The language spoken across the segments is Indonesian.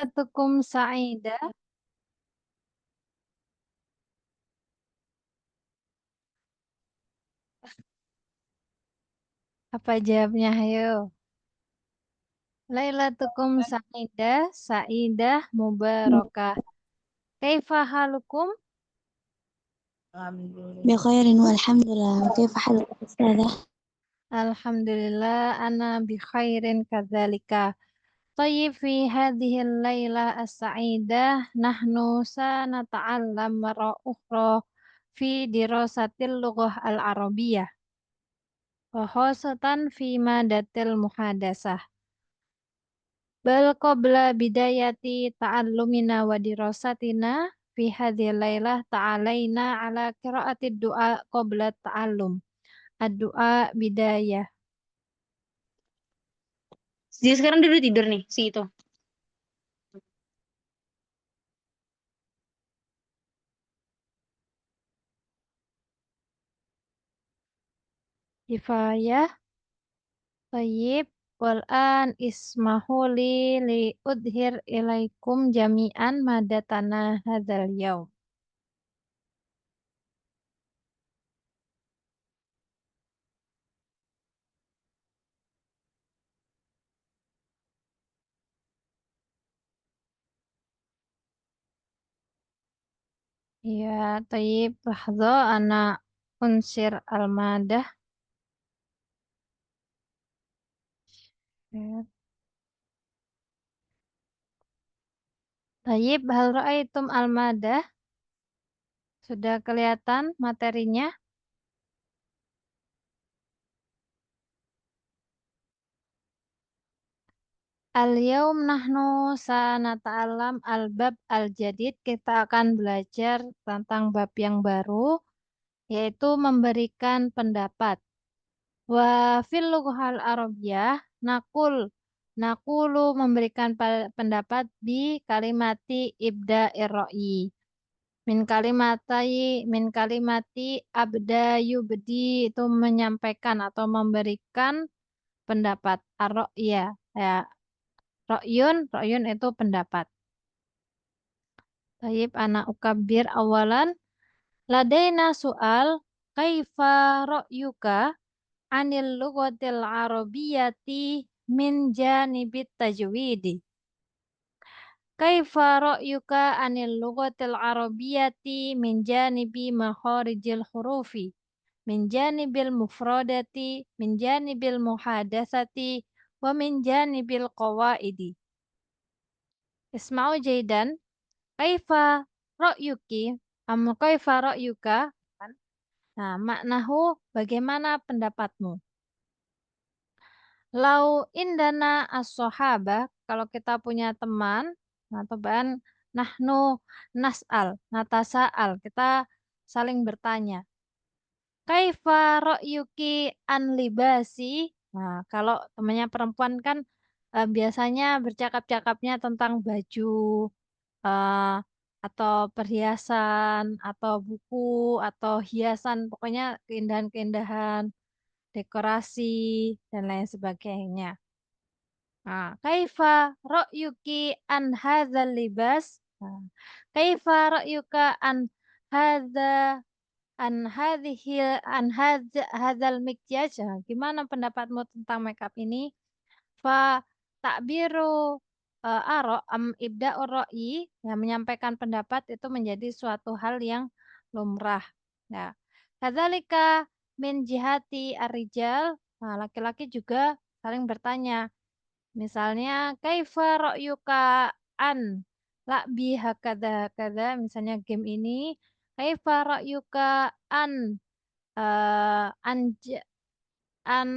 Tukum Saida. Apa jawabnya? Ayo. Lailatukum Saida, Saidah Mubarakah. Kaifa halukum? بخير والحمد لله. وكيف حالك أستاذة؟ Alhamdulillah, ana bi khairin kadzalika. Tayyib fi hadhihi al-lailah as-sa'idah nahnu sanata'allam marra ukhra fi dirasatil lughah al-arabiyyah wa khosatan fi madatil muhadasah. Bal qabla bidayati ta'allumina wa dirasatina fi hadhil lailah ta'alaina ala qiraati du'a qabla ta'allum. Ad-du'a bidayah. Dia sekarang dia udah tidur nih, si itu. Kifayah. Tayyib. Wal'an ismahuli li udhir ilaikum jami'an madatana hadzal yaum. Ya, tayyib. Lahza ana unsir al-madah. Ya. Tayyib, hal ra'aitum al-madah? Sudah kelihatan materinya? Al-yaum nahnu sanata'alam al-bab al-jadid. Kita akan belajar tentang bab yang baru, yaitu memberikan pendapat. Wa fil lughal arabiyyah nakul. Nakulu memberikan pendapat di kalimati ibda'ir ra'i. Min kalimati abda yubdi itu menyampaikan atau memberikan pendapat ar-ra'ya. Ya, Ra'yun itu pendapat. Tayyib anak ukabir awalan. Ladaina soal. Kaifa ra'yuka anil lughatil arabiyyati min janibit tajwidi. Kaifa ra'yuka anil lughatil arabiyyati min janibi makharijil hurufi. Min janibil mufradati. Min janibil muhadatsati. Wa min janibil qawaidi. Isma'u jaidan. Kaifa ra'yuki kaifa ra'yuka kan? Nah, maknahu bagaimana pendapatmu? Lau indana as-sahabah kalau kita punya teman atau bahan nahnu nas'al, natasa'al, kita saling bertanya. Kaifa ra'yuki an libasi? Nah, kalau temannya perempuan kan biasanya bercakap-cakapnya tentang baju, eh, atau perhiasan atau buku atau hiasan pokoknya keindahan-keindahan dekorasi dan lain sebagainya. Nah, kaifa ra'yuki an hadzal libas? Nah, kaifa ra'yuka an hadza an hadhihi hadzal mikyaj? Nah, gimana pendapatmu tentang makeup ini? Fa takbiru aro am ibda'ur ra'i yang menyampaikan pendapat itu menjadi suatu hal yang lumrah. Ya. Kadzalika min jihati ar-rijal, nah, laki-laki juga saling bertanya. Misalnya kaifa ra'yuka an la'bi hakadha hakadha, misalnya game ini kaifa ra'yuka an an an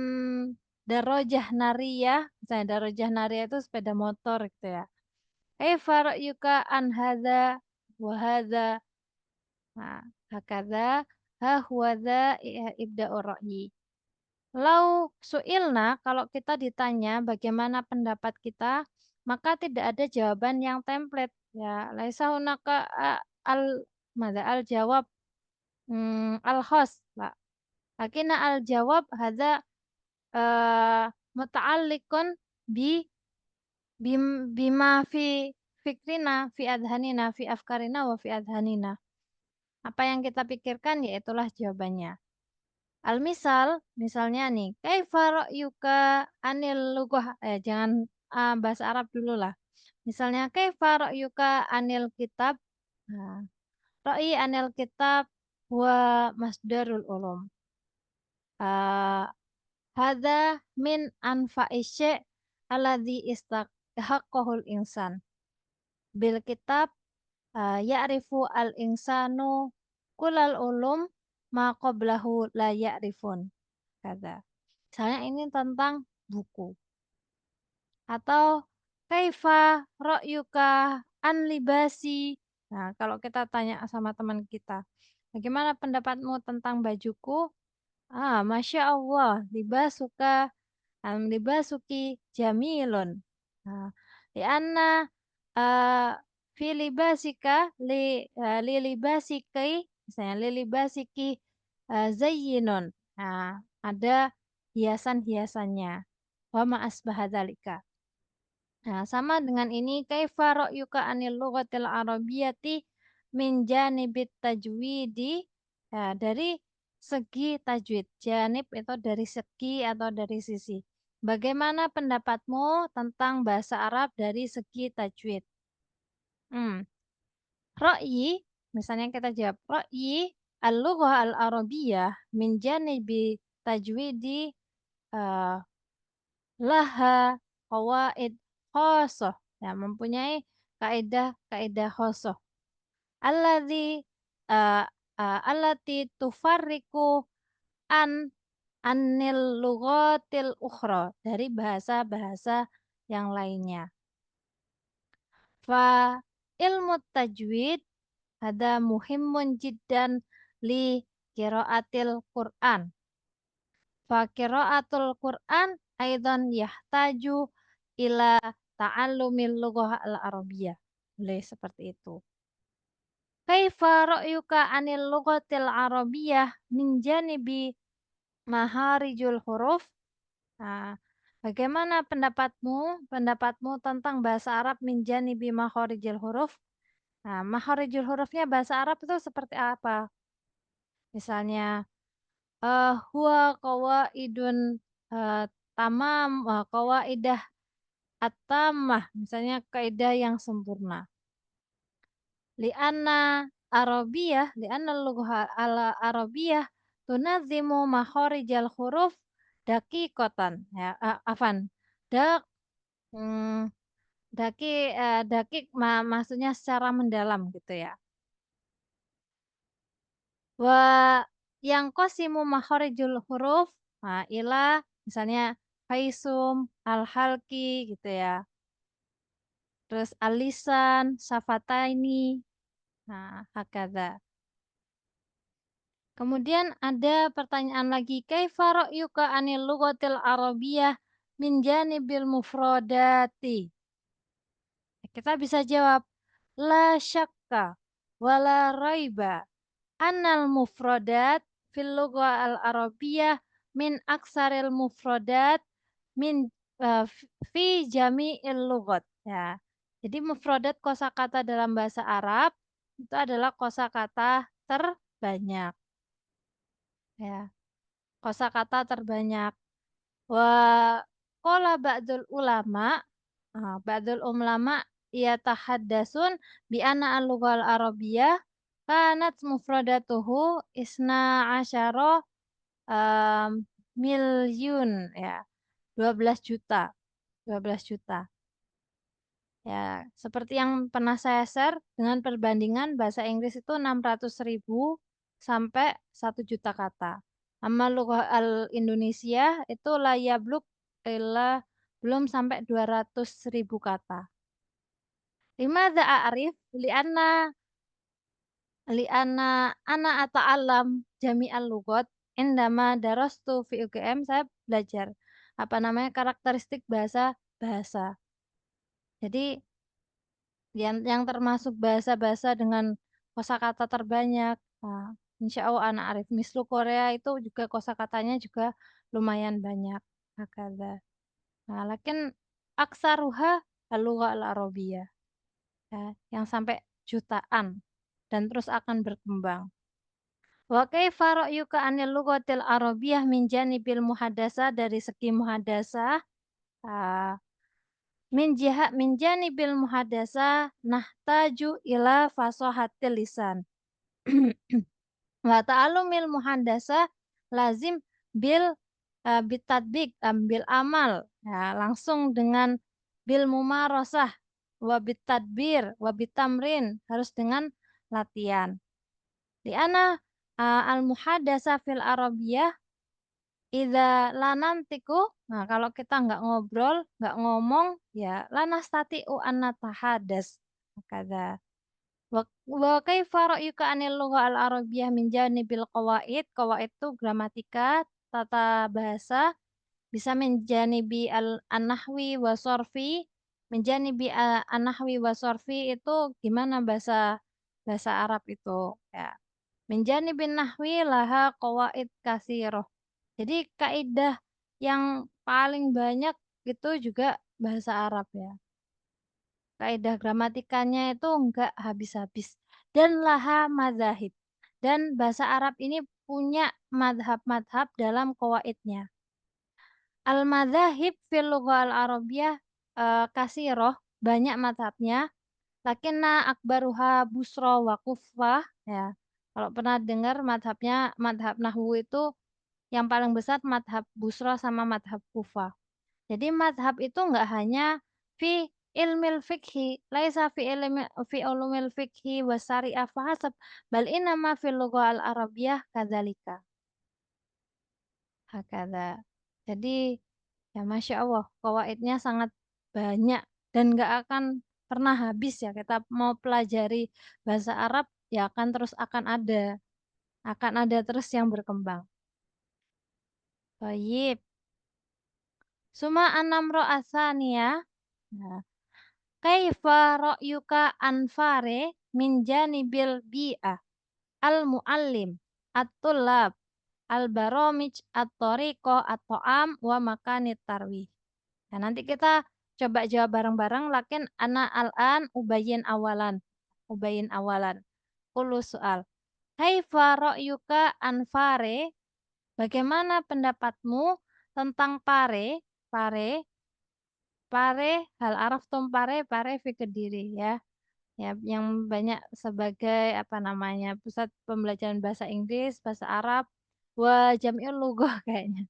darojah nariyah, misalnya darojah nariyah itu sepeda motor gitu ya. Kaifa ra'yuka an hadza wa hadza. Nah, hakadza ha huwa dza ibda'ur ra'yi. Lau su'ilna, kalau kita ditanya bagaimana pendapat kita, maka tidak ada jawaban yang template. Ya, laisa hunaka al mada al jawab al khos. La. Lakina al jawab hadza muta'alliqun bi bima fi fikrina, fi adhanina, fi afkarina, wa fi adhanina. Apa yang kita pikirkan, yaitulah jawabannya. Al-misal, misalnya nih, kaifa ra'yuka anil lughah, jangan bahasa Arab dulu lah. Misalnya, kaifa ra'yuka anil kitab, nah, ra'yi anil kitab wa masdarul ulum. Hadza min anfa'i syai' alladhi istahaqqahul insan. Bil kitab ya'rifu al-insanu kullal ulum ma qablahu la ya'rifun. Kata. Misalnya ini tentang buku. Atau kaifa ra'yuka an libasi. Nah, kalau kita tanya sama teman kita, bagaimana pendapatmu tentang bajuku? Masya Allah, libasuka libasuki jamilun. Nah, lianna uh, fi libasika li libasiki, misalnya li libasiki zayyinun. Nah, ada hiasan-hiasannya. Wa ma asbahadzalika. Nah, sama dengan ini kaifa ra'yuka anil lughatil arabiyyati min janibit tajwidi. Ya, dari segi tajwid. Janib itu dari segi atau dari sisi. Bagaimana pendapatmu tentang bahasa Arab dari segi tajwid? Hmm. Ra'yi, misalnya kita jawab ra'yi al-lughah al-arabiyyah min janibi tajwidi eh, laha qawaid khosoh, ya, mempunyai kaidah-kaidah khosoh alladzi uh, allati tufarriqu an anil lughatil ukhra, dari bahasa-bahasa yang lainnya. Fa ilmu tajwid ada muhimun jiddan li qiraatil Qur'an. Fa qiraatul Qur'an aidan yahtaju ila ta'allumil lughah al-arabiyyah. Boleh seperti itu. Kaifa ra'yuka anil lughatil arabiyyah min janibi maharijul huruf? Nah, bagaimana pendapatmu tentang bahasa Arab min janibi maharijul huruf? Nah, maharijul hurufnya bahasa Arab itu seperti apa? Misalnya, huwa qawaidun tamam, qawaidah at-tammah, misalnya kaidah yang sempurna. Li'anna lughah al-arabiyah tunazimu makharijal huruf daqiqatan. Ya, afan. Dak hmm, dakik maksudnya secara mendalam gitu ya. Wa yang qasimu makharijul huruf ila misalnya faisum, al-halqi gitu ya. Terus alisan, safataini. Nah, hakadha. Kemudian ada pertanyaan lagi, kaifa ra'yuka anil lughatil arabiyyah min janibil mufradati? Kita bisa jawab, la syakka wala raiba annal mufradat fil lughah al arabiyyah min aksaril mufradat min fi jami'il lughat. Ya. Jadi mufradat kosakata dalam bahasa Arab itu adalah kosakata terbanyak. Ya, kosakata terbanyak. Wa qala ba'dul ulama yatahaddatsun bi anna al-lughal arabiyyah kanat mufradatuhu isna asyara um, milyun, ya, 12 juta. 12 juta. Ya, seperti yang pernah saya share dengan perbandingan bahasa Inggris itu 600.000 sampai 1 juta kata. Amma lughah al-Indonesia itu layabluk illa belum sampai 200.000 kata. Limadza a'rif li'anna ana ata'allam jami'al lughat indama darastu fi UGM, saya belajar apa namanya karakteristik bahasa. Jadi yang termasuk bahasa-bahasa dengan kosakata terbanyak. Nah, insya Allah anak arif mislu Korea itu juga kosakatanya juga lumayan banyak. Hakada. Nah, lakin aksaruha al-lugha al-arabiyah. ya, yang sampai jutaan dan terus akan berkembang. Wa kaifa ra'yuka anil lughatil arabiyyah min janibil muhadasah, dari segi muhadasah, min janibil muhadasah nahtaju ila fasahatil lisan. Wa ta'allumil muhadasah lazim bitadbiq, bil amal, ya, langsung dengan bil mumarasah, wa bitadbir, wa bitamrin, harus dengan latihan. Li'anna al muhadasah fil arabiyyah idza lanantiku, nah kalau kita nggak ngobrol, nggak ngomong, ya lanastati'u an natahadas. Kada. Wa kaifa ra'yuka anil lugha al arabiyyah min janibil qawaid? Qawaid itu gramatika, tata bahasa, bisa menjanibi an-nahwi wa sorfi. Menjanibi an-nahwi wa sorfi itu gimana bahasa bahasa Arab itu, ya. Menjanibin nahwi laha qawaid katsiroh. Jadi kaidah yang paling banyak itu juga bahasa Arab, ya. Kaidah gramatikanya itu enggak habis-habis. Dan laha madzahib. Dan bahasa Arab ini punya madhab-madhab dalam qawaidnya. Al-madzahib fil lughah al-arabiyyah katsiroh, banyak madhabnya. Lakinna akbaruha busra wa kufah, ya. Kalau pernah dengar madhabnya, madhab nahwu itu yang paling besar madhab busra sama madhab kufah. Jadi madhab itu enggak hanya fi ilmil fikhi, laisa fi ulumil fikhi wa syariah fahasab, bal inama fil lughah al arabiyyah kadzalika. Hakadha. Jadi ya Masya Allah, qawaidnya sangat banyak dan nggak akan pernah habis, ya. Kita mau pelajari bahasa Arab, ya akan ada terus yang berkembang. Baik. Suma anamro asania. Nah, kaifa ra'yuka anfare min janibil bi'ah al-muallim at-tullab al-baromij at-tariqah at-ta'am wa makanit tarwih. Nah, nanti kita coba jawab bareng-bareng, lakin ana al-an ubayin awalan. Ulu soal. Kaifa ra'yuka anfare? Bagaimana pendapatmu tentang pare? Pare, pare, hal araftum pare, pare fi Kediri, ya. Ya, yang banyak sebagai apa namanya, pusat pembelajaran bahasa Inggris, bahasa Arab, wa jam'il lughah kayaknya.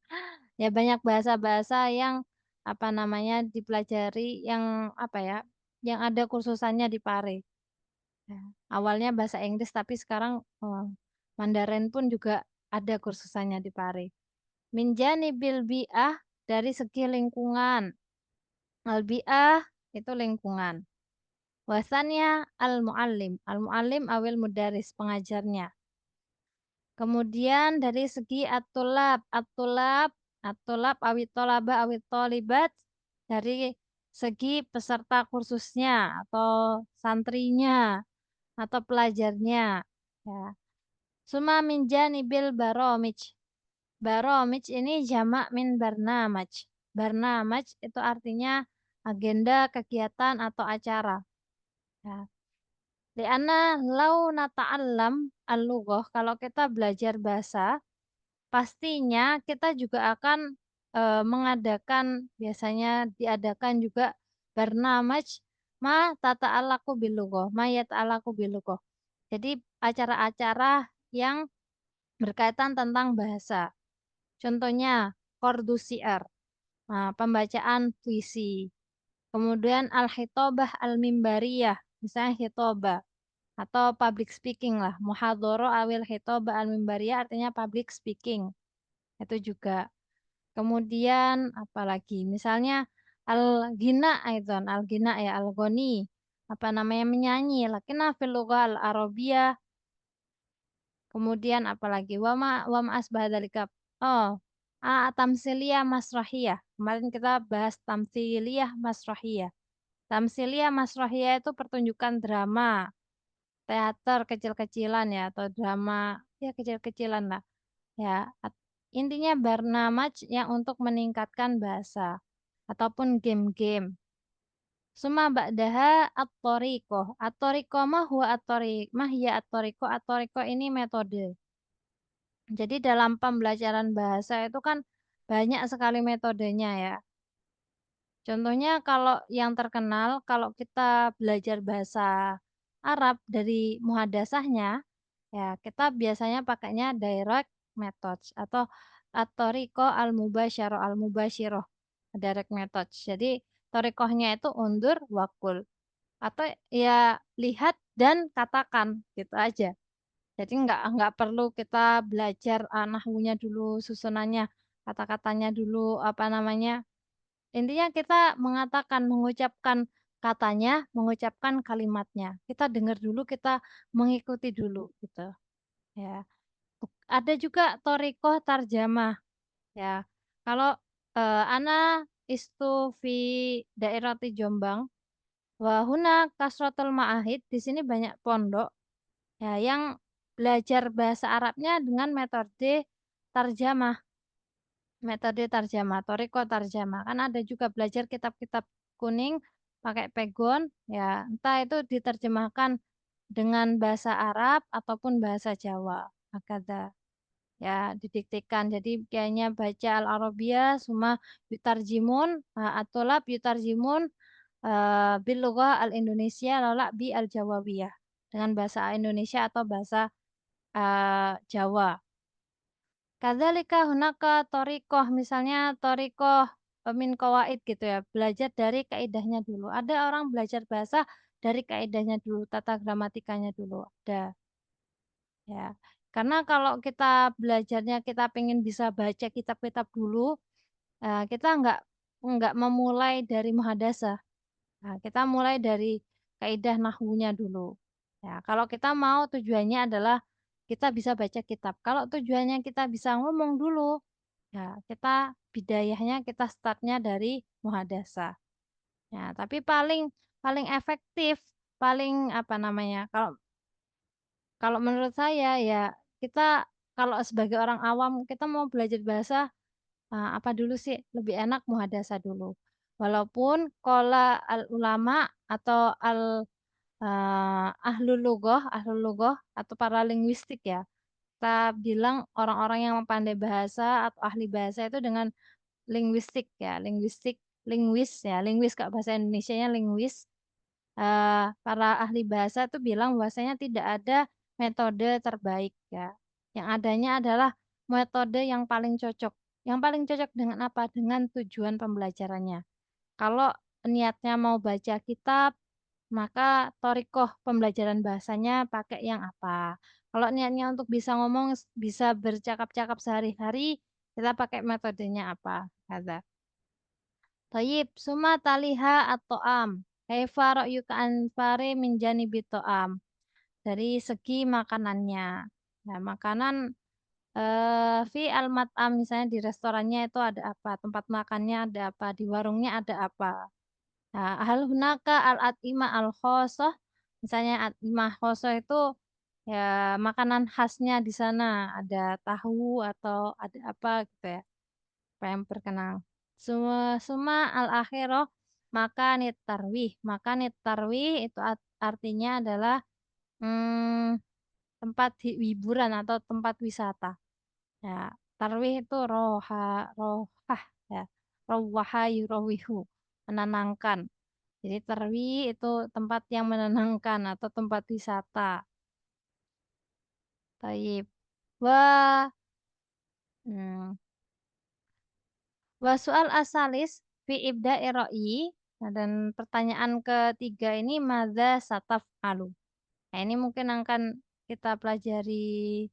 Ya, banyak bahasa-bahasa yang apa namanya dipelajari, yang apa ya, yang ada kursusannya di Pare. Ya, awalnya bahasa Inggris tapi sekarang Mandarin pun juga ada kursusannya di Pare. Minjani bil bi'ah, dari segi lingkungan. Al bi'ah itu lingkungan. Wasannya al-muallim. Al-muallim awil mudaris, pengajarnya. Kemudian dari segi at-tulab, at-tulab awit tolaba awit tolibat, dari segi peserta kursusnya atau santrinya atau pelajarnya, ya. Suma min janibil baromij. Baromij ini jamak min barnamaj. Barnamaj itu artinya agenda, kegiatan atau acara. Ya. Lianna lau nata'allam al-lughah, kalau kita belajar bahasa, pastinya kita juga akan mengadakan, biasanya diadakan juga barnamaj ma tata'alaku bilughah, ma yata'alaku bilughah. Jadi acara-acara yang berkaitan tentang bahasa. Contohnya kordusiar, nah, pembacaan puisi. Kemudian al-hitobah al-mimbariyah, misalnya hitobah atau public speaking lah. Muhadharo awil hitobah al-mimbariyah artinya public speaking. Itu juga. Kemudian apalagi? Misalnya al-ghina aidan, al-ghina ya al-ghani. Apa namanya, menyanyi. Lakinna fil lughah al-arabiyyah. Kemudian apalagi? Wama asbah dzalika. Oh, tamsiliyah masrahiyah. Kemarin kita bahas tamsiliyah masrahiyah. Tamsiliyah masrahiyah itu pertunjukan drama, teater kecil-kecilan, ya, atau drama ya kecil-kecilan lah, ya. Intinya barnamaj yang untuk meningkatkan bahasa ataupun game-game. Summa ba'daha at-thariqah. At-thariqah ma huwa at-thariq? Ma hiya at-thariqah? At-thariqah ini metode. Jadi dalam pembelajaran bahasa itu kan banyak sekali metodenya ya. Contohnya kalau yang terkenal, kalau kita belajar bahasa Arab dari muhadasahnya, ya kita biasanya pakainya direct methods atau riko al-mubasyirah, direct methods. Jadi torikohnya itu undur wakul atau ya lihat dan katakan gitu aja. Jadi nggak perlu kita belajar nahwunya dulu, susunannya, kata-katanya dulu, apa namanya. Intinya kita mengatakan, mengucapkan katanya, mengucapkan kalimatnya. Kita dengar dulu, kita mengikuti dulu gitu. Ya. Ada juga torikoh tarjamah ya. Kalau ana istu fi daerah Jombang, wahuna kasrotul ma'ahid, di sini banyak pondok ya yang belajar bahasa Arabnya dengan metode tarjamah. Metode tarjamah, toriko tarjamah. Kan ada juga belajar kitab-kitab kuning pakai pegon, ya entah itu diterjemahkan dengan bahasa Arab ataupun bahasa Jawa. Hakada. Ya, didiktikan. Jadi kayaknya baca Al-Arabiyah, suma yutarjimun, atolab yutarjimun, bil lughah al-Indonesia, lalu bi al-Jawawiyah. Dengan bahasa Indonesia atau bahasa Jawa. Kadzalika hunaka thoriqoh, misalnya thoriqoh min qawaid gitu ya, belajar dari kaidahnya dulu. Ada orang belajar bahasa dari kaidahnya dulu, tata gramatikanya dulu. Ada ya. Karena kalau kita belajarnya kita pengen bisa baca kitab-kitab dulu, kita nggak memulai dari muhadasah. Nah, kita mulai dari kaidah nahwunya dulu. Ya, kalau kita mau tujuannya adalah kita bisa baca kitab. Kalau tujuannya kita bisa ngomong dulu, ya kita bidayahnya kita startnya dari muhadasah. Ya, tapi paling paling efektif, paling apa namanya? Kalau kalau menurut saya ya kita kalau sebagai orang awam kita mau belajar bahasa apa dulu sih? Lebih enak muhadasah dulu. Walaupun kola al ulama atau ahlul lughah atau para linguistik ya. Kita bilang orang-orang yang pandai bahasa atau ahli bahasa itu dengan linguistik ya, linguis kalau bahasa Indonesianya linguis. Para ahli bahasa itu bilang bahwasanya tidak ada metode terbaik ya. Yang adanya adalah metode yang paling cocok. Yang paling cocok dengan apa? Dengan tujuan pembelajarannya. Kalau niatnya mau baca kitab, maka torikoh pembelajaran bahasanya pakai yang apa? Kalau niatnya untuk bisa ngomong, bisa bercakap-cakap sehari-hari, kita pakai metodenya apa? Kata. Tayyib, suma taliha atau am. Kaifa ra'yuka anfari min janibi to'am. Dari segi makanannya. Nah, makanan fi al-mat'am misalnya di restorannya itu ada apa? Tempat makannya ada apa? Di warungnya ada apa? Nah, hal hunaka al-at'imah al-khosoh. Misalnya at'imah khosoh itu ya makanan khasnya di sana. Ada tahu atau ada apa gitu ya. Apa yang berkenal. Semua al-akhirah maka nitarwih itu artinya adalah hmm, tempat hiburan atau tempat wisata. Ya, tarwih itu rohah ya. Rowaha yurowihu, menenangkan. Jadi tarwih itu tempat yang menenangkan atau tempat wisata. Taib. Wah, hmm. Wa soal asalis fi ibda'i ra'yi. Nah, dan pertanyaan ketiga ini madza sataf alu. Nah, ini mungkin akan kita pelajari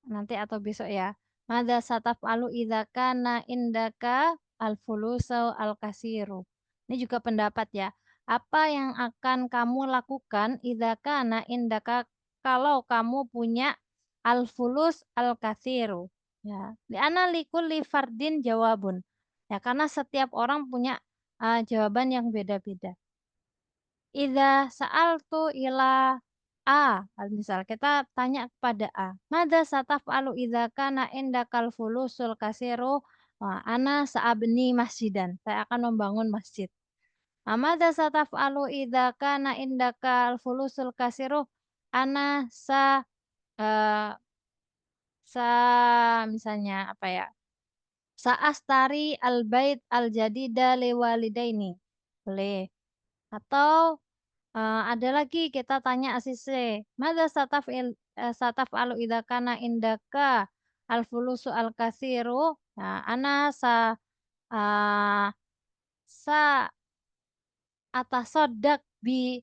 nanti atau besok ya. Madza sataf alu idza kana indaka al-fulusu al-kasiru. Ini juga pendapat ya. Apa yang akan kamu lakukan idza kana indaka kalau kamu punya al-fulus al-kasiru. Ya, di ana likulli fardin jawabun. Ya, karena setiap orang punya jawaban yang beda-beda. Idza sa'altu ila A, misal kita tanya kepada A, mada sataf'alu idza kana indakal fulusul kasiru? Wah, ana sa'abni masjidan. Saya akan membangun masjid. Amadza sataf'alu idza kana indaka al-fulusul kasiru? Ana eh, misalnya apa ya? Sa'astari al-bait al-jadida liwalidaini. Boleh. Atau ada lagi kita tanya asise. Madza sataf'alu idza kana indaka al-fulusu al-kasiru? Nah, ana eh, sa atasodak bil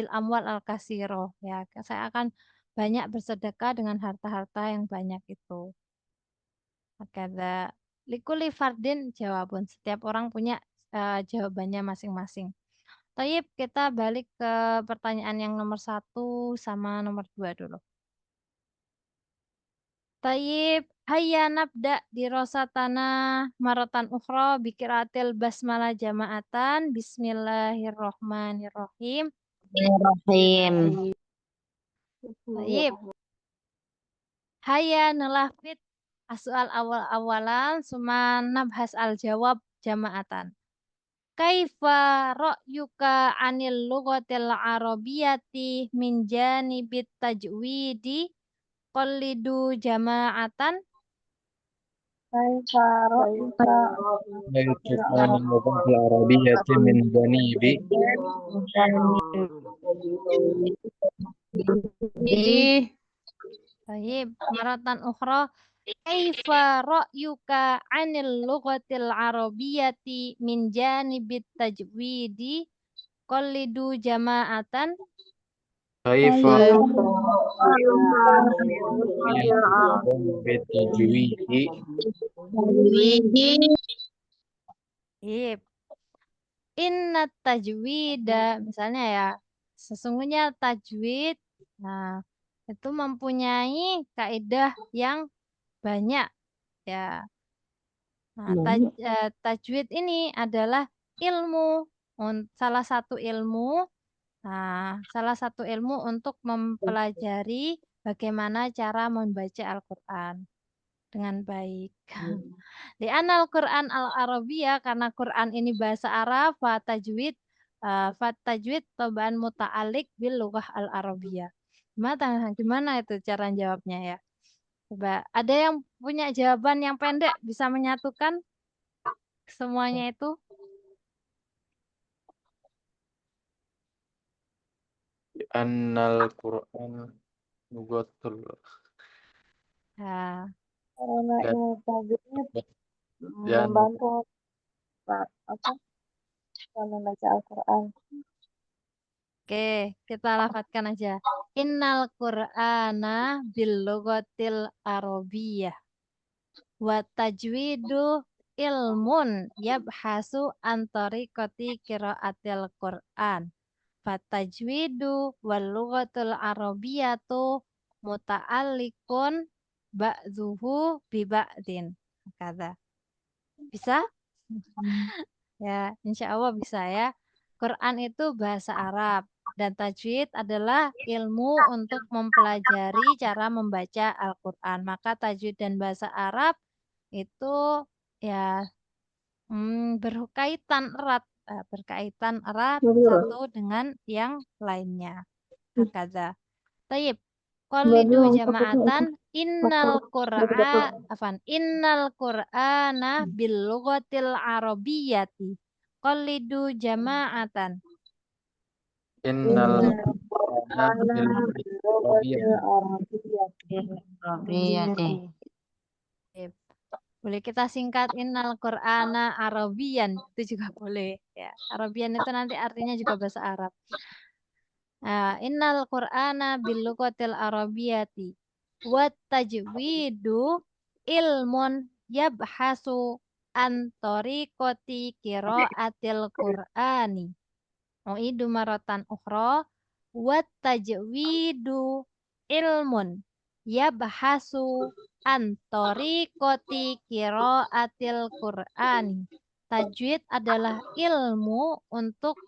amwal al kasiro, ya, saya akan banyak bersedekah dengan harta-harta yang banyak itu. Makanya likuli fardin jawabun, setiap orang punya jawabannya masing-masing. Tayyib, kita balik ke pertanyaan yang nomor 1 sama nomor 2 dulu. Tayyib, hayya nabda dirosatana maratan ukhra bikiratil basmalah jama'atan. Bismillahirrohmanirrohim. Bismillahirrahmanirrahim. Tayyib, hayya nulafit soal awal-awalan suma nabhas al-jawab jama'atan. Kaifa ra'yuka anil lughatil arabiyyati min janibit tajwidi qallidu jama'atan? Kaifa ra'yuka كان اللغة العربية من جانب Baik, maratan ukhra. Kaifa ra'yuka 'anil lughatil arabiyyati min janibit tajwidi qallidu jama'atan? كيف Kaifa بالتجويد Ip. Inna tajwida, misalnya ya, sesungguhnya tajwid, nah, itu mempunyai kaidah yang banyak, ya. Nah, tajwid ini adalah ilmu, salah satu ilmu. Nah, salah satu ilmu untuk mempelajari bagaimana cara membaca Al-Quran dengan baik. Di anal Quran al-Arabiyah, karena Quran ini bahasa Arab, fatajwid tobaan muta'alik bil lughah al-Arabiyah. Gimana itu cara jawabnya ya? Coba, ada yang punya jawaban yang pendek bisa menyatukan semuanya itu? أن القرآن لغة Nah, karena dan ilmu tajwid dan membantu apa membaca Al-Quran. oke, kita lafadzkan aja. Innal Qur'ana bil lughatil Arabiyyah wa tajwidu ilmun yabhasu an tariqati qiraatil Qur'an. Fatajwidu wal lughatul arabiyyatu muta'alliqun ba'dzuhu bi ba'din. Kata. Bisa? Ya, insya Allah bisa ya. Quran itu bahasa Arab dan tajwid adalah ilmu untuk mempelajari cara membaca Al-Quran. Maka tajwid dan bahasa Arab itu ya berkaitan erat satu dengan yang lainnya. Hakadha. Tayyib. Qalidu jama'atan innal Qur'ana bil lughatil arabiyyati. Qalidu jama'atan. innal Qur'ana bil Arabiyati. Tayyib. Boleh kita singkat innal Qur'ana Arabian, itu juga boleh ya. Arabian itu nanti artinya juga bahasa Arab. Innal Qur'ana bil lughatil arabiyyati wat tajwidu ilmun yabhasu an tariqati qiraatil Qur'ani. Uidu maratan ukhra wat tajwidu ilmun yabhasu an tariqati qiraatil Qur'ani. Tajwid adalah ilmu untuk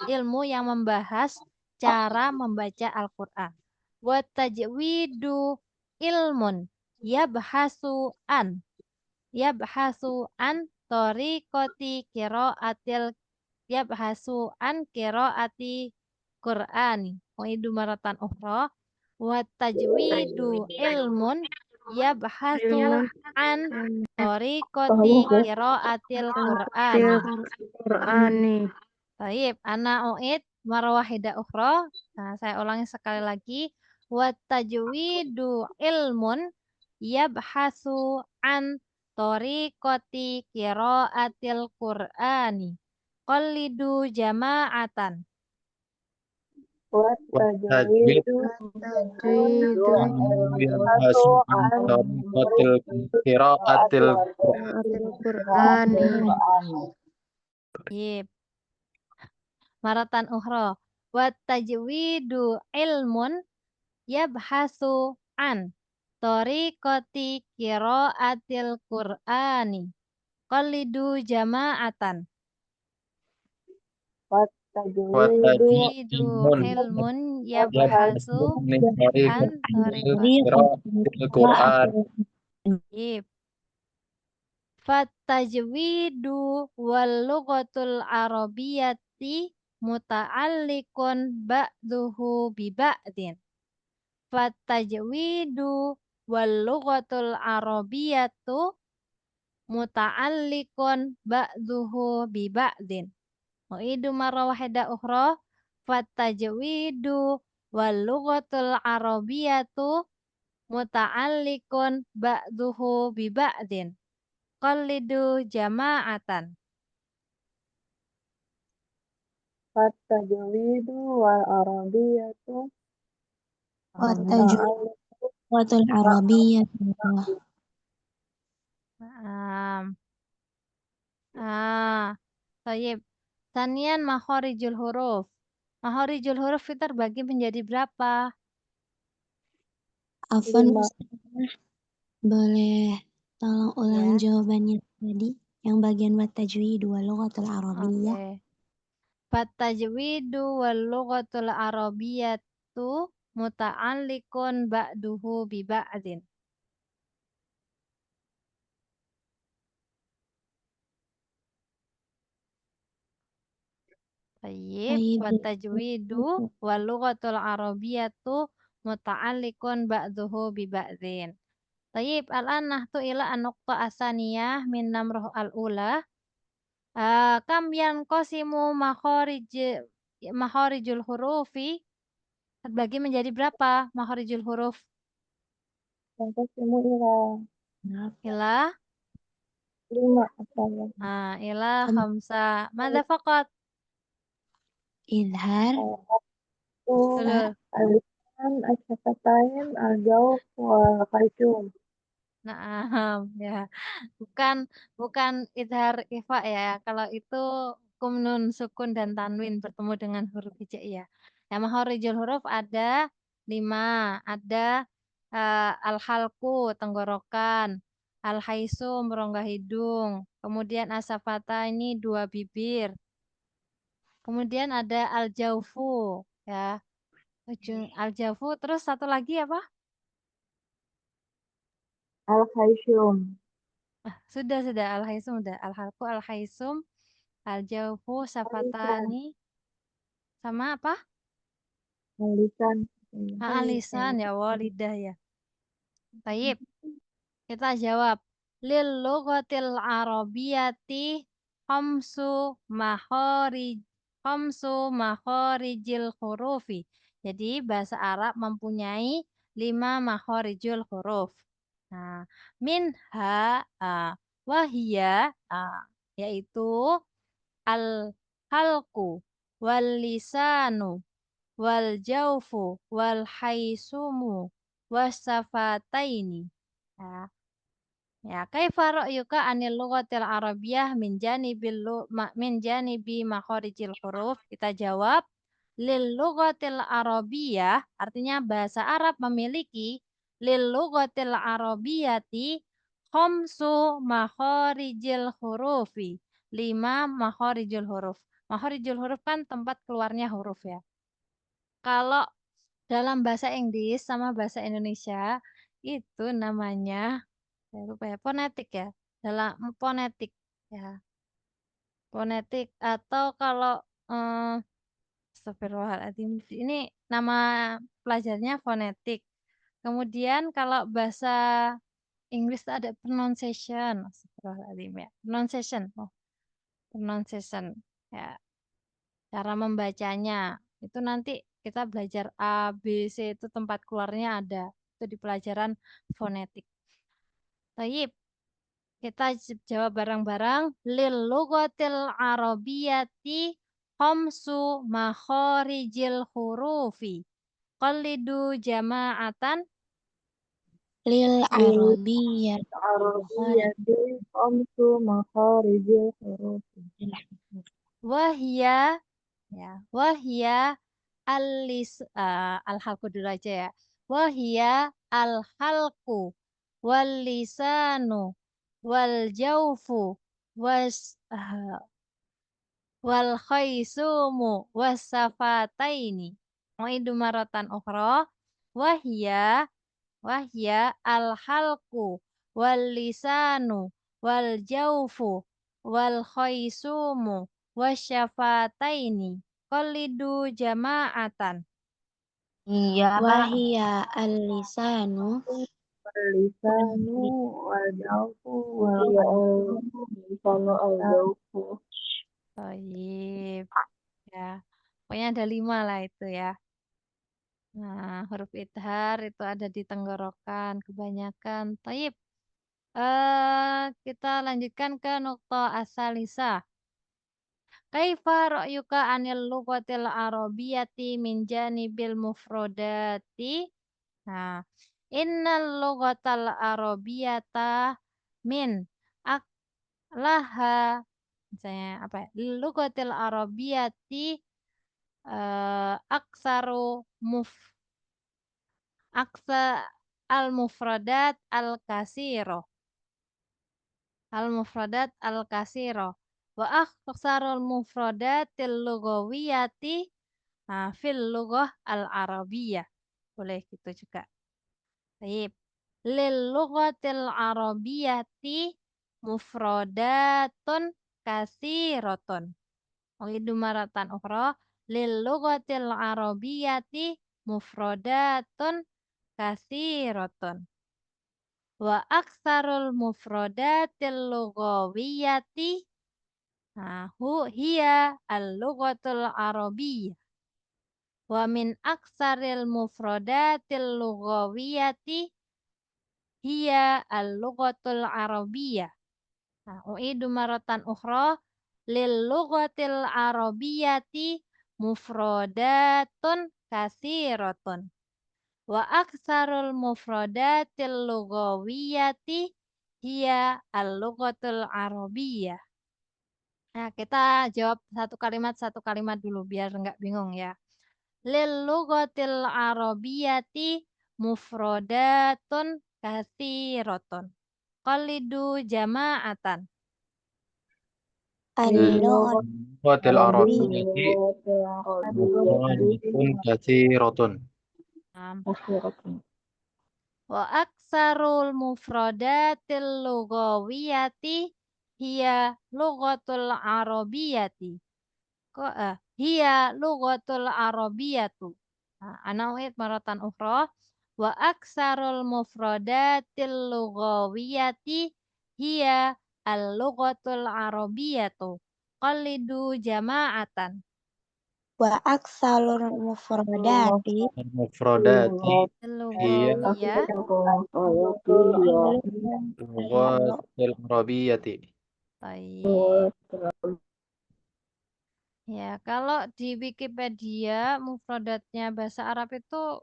ilmu yang membahas cara membaca Al-Qur'an. Wa tajwidu ilmun yabhasu an tariqati qiraatil yabhasu an qiraati Qur'ani. Uidu maratan ukhra. Wa tajwidu ilmun yabhasu an tariqati qiraatil Qur'ani. Baik, ana uid marwahida ukhra. Nah, saya ulangi sekali lagi. Wa tajwidu ilmun yabhasu an tariqati qiraatil Qur'ani. Qallidu jama'atan. والتجويد يبحث عن طريقة قراءة القرآن. Yip. Maratan ukhra. Wa tajwidu ilmun yabhasu an tariqati qiraatil Qur'ani. Qallidu jama'atan. والتجويد Tajwidu ilmun يبحث yabhasu عن طريقة an tariqati. قراءة القرآن. Yip. Fatajwidu wal lughatul arabiyyati muta'alliqun ba'duhu bi ba'din. Fatajwidu wal lughatul arabiyyatu muta'alliqun ba'duhu bi ba'din. Uidu marra wahida ukhra. Fatajwidu wal lughatul arabiyyatu muta'alliqun ba'duhu bi ba'din. Qallidu jama'atan. التجويد والعربية والتجويد العربية Naam. Tayyib. Tanian makhorijul huruf. Makhorijul huruf itu terbagi menjadi berapa? Afwan, Lima. Ustazah, boleh tolong ulang jawabannya tadi yang bagian wat tajwid wal lughatul arabiyyah. Oke. Fatajwidu wal lughatul arabiyyatu muta'alliqun ba'duhu bi ba'din. Tayyib. Fatajwidu wal lughatul arabiyyatu muta'alliqun ba'duhu bi ba'din. Tayyib, al-an nahtu ila an-nuqta asaniyah min namruh al-ula. Kam yanqasimu makhorijul hurufi? Terbagi menjadi berapa makhorijul huruf? Yanqasimu ila Ila? 5 asalnya. Ila khamsa. Mada faqat? Izhar, Betul. Al-lisan, al-syafatain, al-jawf, wal-khayshum. Nah, ya. Bukan idhar ifa ya. Kalau itu hukum nun sukun dan tanwin bertemu dengan huruf hijaiyah. Yang makhorijul huruf ada 5. Ada al-halku, tenggorokan. Al-haisum, rongga hidung. Kemudian asafata ini 2 bibir. Kemudian ada al-jaufu, ya. Ujung al-jaufu. Terus satu lagi apa? Al-khayshum. Sudah al-haisum sudah. Al-halku, al-haisum, al-jaufu, safatani, sama apa? Al-lisan. Lisan ya Allah, lidah ya. Baik, kita jawab. Lil lughatil arabiyyati khamsu makhorijil hurufi. Jadi bahasa Arab mempunyai 5 makhorijul huruf. Nah, minha wahia yaitu al-halku wal lisanu wal jaufu wal haisumu wasafataini. Kaifa ra'yuka anil lughatil arabiyyah min janibi makhorijil huruf? Kita jawab, lil lughatil arabiyyah artinya bahasa Arab memiliki lil lughatil arabiyyati khamsu makhorijil hurufi. 5 makhorijul huruf. Makhorijul huruf kan tempat keluarnya huruf ya. Kalau dalam bahasa Inggris sama bahasa Indonesia itu namanya saya lupa ya, fonetik ya. Dalam fonetik ya. fonetik atau kalau astagfirullahaladzim, ini nama pelajarnya fonetik. Kemudian kalau bahasa Inggris itu ada pronunciation, astagfirullahaladzim ya, pronunciation, pronunciation ya, cara membacanya itu nanti kita belajar A, B, C itu tempat keluarnya ada, itu di pelajaran fonetik. Taib, kita jawab bareng-bareng. Lil lugatil arabiyati khamsu makhorijil hurufi. Qalidu jama'atan. Lil arabiyyah Arabiyyati khamsu makharijil huruf. Wahya ya, wahya al-halku dulu aja ya. Wahya al-halku wal lisanu wal jaufu wal khaisumu wasafataini. Mu'idu maratan ukhra. Wahya al-halku wal lisanu wal jaufu wal khaisumu wasyafataini. Qalidu jama'atan. Iya. wahia al-lisanu Lisanu wal jawfu wal lisanu al jawfu. Baik. Ya. Pokoknya ada 5 lah itu ya. Nah, huruf idhar itu ada di tenggorokan kebanyakan. Taib. Kita lanjutkan ke nukta asalisa. Kaifa ra'yuka anil lugatil arabiyyati min janibil mufrodati? Nah, innal lugatal arabiyyata min laha misalnya apa ya? Lugatil arabiyyati aksaru aksa al-mufradat al-kasiro. Al-mufradat al-kasiro. Wa aksarul mufradatil lugawiyati fil lugah al-arabiyah. Boleh gitu juga. Baik. Lil lughatil arabiyyati mufradatun kasiratun. Uidu maratan ukhra. Lil lughatil arabiyyati mufradatun kasiratun. Wa aksarul mufradatil lughawiyati hiya al-lughatul arabiyyah. Wa min aksaril mufradatil lughawiyati hiya al-lughatul arabiyyah. Uidu maratan ukhra. Lil lughatil arabiyyati mufradatun kasiratun. Wa aksarul mufradatil lughawiyati hiya al-lughatul arabiyyah. Nah, kita jawab satu kalimat dulu biar nggak bingung ya. Lil lughatil arabiyyati mufradatun katsiratun. Qalidu jama'atan. al-lughat Lugatil arabiyyati mufradatun katsiratun. Wa aksarul mufradatil lughawiyati hiya lughatul arabiyyati. Hiya lughatul arabiyyatu. Ana uid maratan ukhra. Wa aksarul mufradatil lughawiyati hiya al-lughatul arabiyyatu. Qalidu jama'atan. wa aksalur mufradati Mufradati hiya Lughawiyah. lugatil arabiyyati. Baik. Ya, kalau di Wikipedia mufradatnya bahasa Arab itu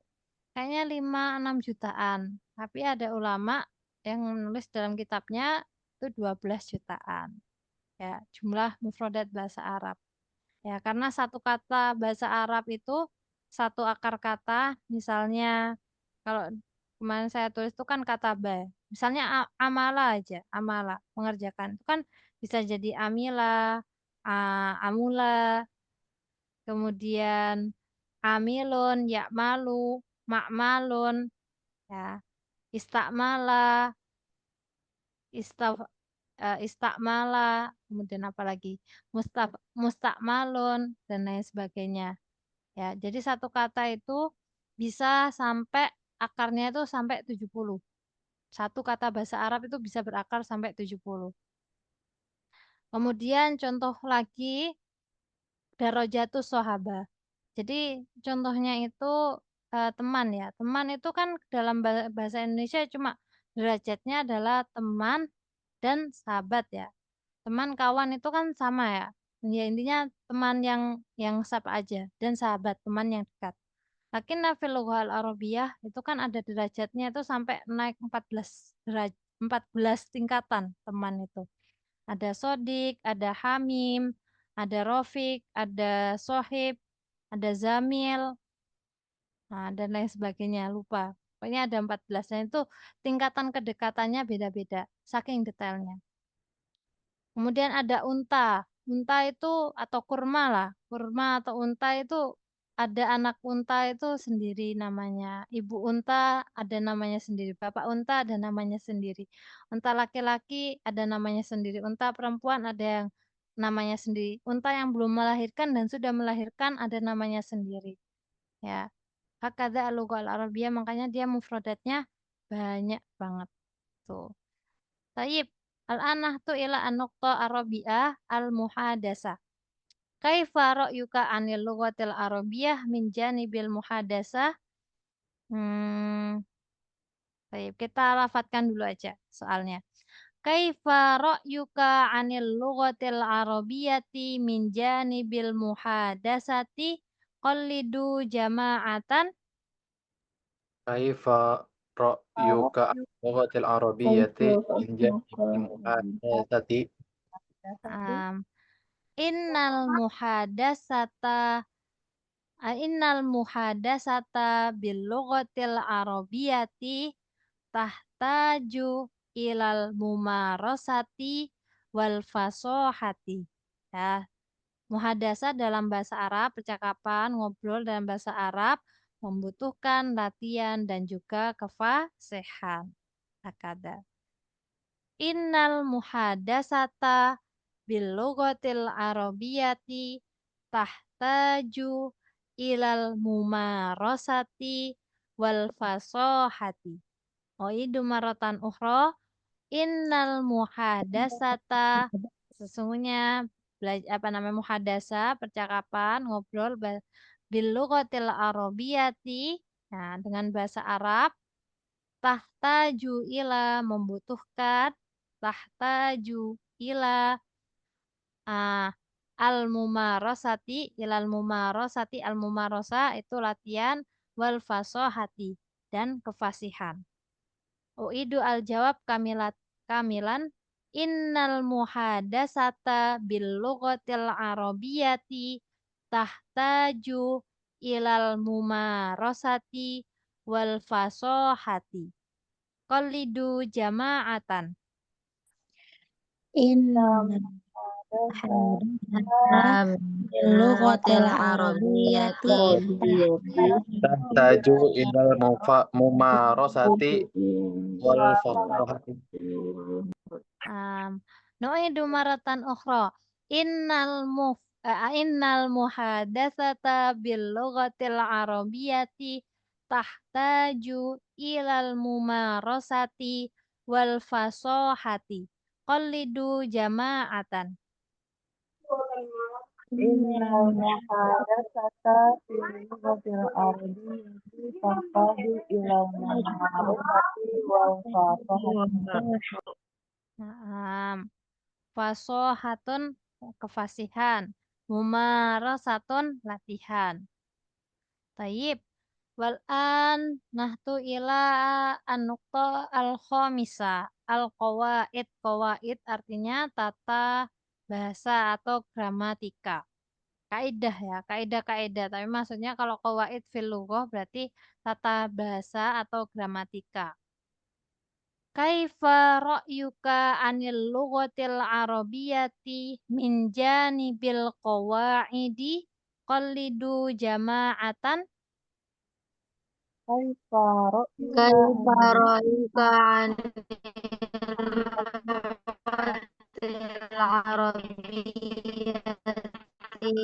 kayaknya 5-6 jutaan. Tapi ada ulama yang menulis dalam kitabnya itu 12 jutaan. Ya, jumlah mufradat bahasa Arab. Ya, karena satu kata bahasa Arab itu satu akar kata, misalnya kalau kemarin saya tulis itu kan kata ba. Misalnya amala aja, amala, mengerjakan. Itu kan bisa jadi amila, amula, kemudian amilun, yakmalu, makmalun, ya, istakmala, istaf, istakmala, kemudian apa lagi? Mustakmalun dan lain sebagainya. Ya, jadi satu kata itu bisa sampai akarnya itu sampai 70. Satu kata bahasa Arab itu bisa berakar sampai 70. Kemudian contoh lagi darojatus sohaba. Jadi contohnya itu teman ya. Teman itu kan dalam bahasa Indonesia cuma derajatnya adalah teman dan sahabat ya. Teman kawan itu kan sama ya. Ya intinya teman yang sapa aja dan sahabat teman yang dekat. Lakin fil lughah al-arabiyah itu kan ada derajatnya itu sampai naik 14 tingkatan teman itu. Ada sodik, ada hamim, ada rofik, ada sohib, ada zamil, nah, dan lain sebagainya. Lupa. Pokoknya ada 14. Dan itu tingkatan kedekatannya beda-beda. Saking detailnya. Kemudian ada unta. Unta itu atau kurma lah. Kurma atau unta itu ada anak unta itu sendiri namanya. Ibu unta ada namanya sendiri. Bapak unta ada namanya sendiri. Unta laki-laki ada namanya sendiri. Unta perempuan ada yang namanya sendiri. Unta yang belum melahirkan dan sudah melahirkan ada namanya sendiri. Ya. Hakadha al-lughah al-arabiyah makanya dia mufradatnya banyak banget. Tuh. Taib. Al-anah tu ila an-nuqta arabiah al-muhadasa. Kaifa ra'yuka anil lughatil arabiyyah min janibil muhadasa? Baik, kita lafadzkan dulu aja soalnya. Kaifa ra'yuka anil lughatil arabiyyati min janibil muhadasati? Qallidu jama'atan. Kaifa ra'yuka lughatil arabiyyati min janibil muhadasati? Innal muhadasata bil lughatil arabiyyati tahtaju ilal mumarasati wal fasohati. Ya, muhadasa dalam bahasa Arab, percakapan, ngobrol dalam bahasa Arab membutuhkan latihan dan juga kefasihan. Hakada. Innal muhadasata bil lughatil arabiyyati tahtaju ilal mumarasati wal fasohati. Itu maratan ukhra. Innal muhadasata sesungguhnya muhadasa percakapan ngobrol bil lughatil arabiyyati, nah dengan bahasa Arab, tahtaju ila membutuhkan, tahtaju ila al-mumarasati, ilal mumarasati, al-mumarasa itu latihan, wal fasohati dan kefasihan. Uidu al-jawab kamilan. Innal muhadasata bil lughatil arabiyyati tahtaju ilal mumarasati wal fasohati. Qallidu jama'atan. Innal muhadasata bil lughatil arabiyyati Tahtaju ilal mumarasati wal fasohati. Nu'idu maratan ukhra. Innal muhadatsata bil lughatil arabiyyati tahtaju ilal mumarasati wal fasohati. Qallidu jama'atan. Innal muhadasata fil lughatil arabiyyati tahtaju ila ma'rifati wal fasahati. Fasohatun kefasihan, mumarasatun latihan. Taib. Wal'an nahtu ila an-nuqta al-khomisa. Al-qawaid. Qawaid artinya tata bahasa atau gramatika. Kaidah ya, kaidah-kaidah. Tapi maksudnya kalau qawaid fil lughah berarti tata bahasa atau gramatika. Kaifa ra'yuka anil lughatil arabiyyati min janibil qawaidi? Qallidu jama'atan. Kaifa Kaifa ra'yuka العربية من